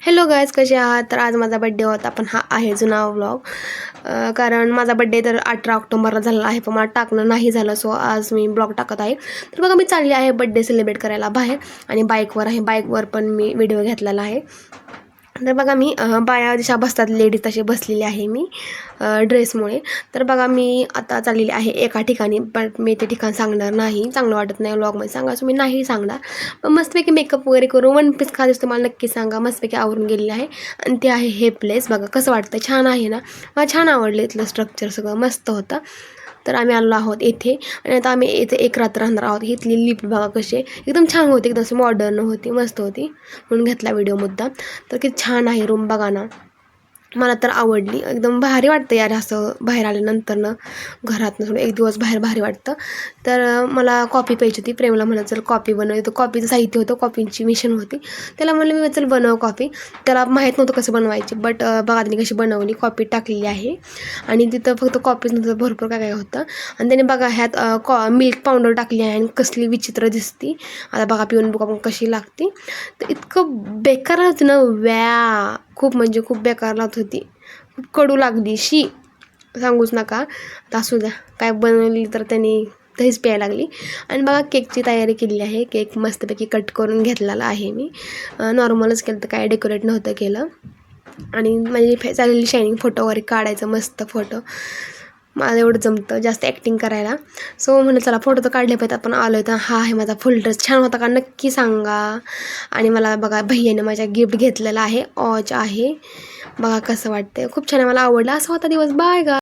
Hello guys, कसे आहात? तर आज माझा बड्डे होता, पण हा आहे जुना व्लॉग. कारण माझा बड्डे तर 18 ऑक्टोबरला झालेला आहे, पण मला टाकणं नाही झालं. सो आज मी ब्लॉग टाकत आहे. तर बघा, मी चालली आहे बड्डे सेलिब्रेट करायला बाहेर, आणि बाईकवर आहे. बाईकवर पण मी व्हिडिओ घेतलेला आहे. तर बघा, मी बाया जशा बसतात लेडीज तसे बसलेली आहे मी ड्रेसमुळे. तर बघा, मी आता चाललेली आहे एका ठिकाणी, बट मी ते ठिकाण सांगणार नाही, चांगलं वाटत नाही व्लॉगमध्ये सांगायचं, मी नाही सांगणार. पण मस्तपैकी मेकअप वगैरे करून वन पीस का दिसतो मला नक्की सांगा. मस्तपैकी आवरून गेलेली आहे, आणि ते आहे हे प्लेस. बघा कसं वाटतं, छान आहे ना? मला छान आवडलं, इथलं स्ट्रक्चर सगळं मस्त होतं. तर आम्ही आलो आहोत येथे, आणि आता आम्ही इथे एक रात्र राहणार आहोत. इथली लिफ्ट बघा कशी एकदम छान होती, एकदम मॉडर्न होती, मस्त होती, म्हणून घेतला व्हिडिओ मुद्दाम. तर किती छान आहे रूम बघा ना, मला तर आवडली. एकदम भारी वाटतं यार असं बाहेर आल्यानंतरनं, घरातनं थोडं एक दिवस बाहेर भारी वाटतं. तर मला कॉफी प्यायची होती. प्रेमला म्हणत चल कॉफी बनव. तर कॉफीचं साहित्य होतं, कॉफीची मिशन होती. त्याला म्हणलं मी चल बनव कॉफी. त्याला माहीत नव्हतं कसं बनवायची, बट बघा त्यांनी कशी बनवली. कॉफी टाकलेली आहे, आणि तिथं फक्त कॉफीच नव्हतं, भरपूर काय काय होतं. आणि त्याने बघा ह्यात मिल्क पावडर टाकली आहे, आणि कसली विचित्र दिसती. आता बघा पिऊन बघा पण कशी लागते. तर इतकं बेकार होतं ना, खूप म्हणजे खूप बेकार लागत होती, खूप कडू लागली, शी सांगूच नका. आता असू द्या, काय बनवली तर त्यांनी दहीच प्यायला लागली. आणि बघा केकची तयारी केली आहे. केक मस्तपैकी कट करून घेतलेला आहे मी, नॉर्मलच केलं, तर काय डेकोरेट नव्हतं केलं. आणि माझी चाललेली शायनिंग फोटो वगैरे काढायचं, मस्त फोटो मला एवढं जमतं जास्त ॲक्टिंग करायला. सो म्हणलं चला फोटो तर काढले पाहिजेत. आपण आलो आहे तर हा आहे माझा फुल ड्रेस. छान होता का नक्की सांगा. आणि मला बघा भैयाने माझ्या गिफ्ट घेतलेलं आहे, ऑच आहे. बघा कसं वाटतंय, खूप छान आहे, मला आवडलं. असा होता दिवस. बाय गा.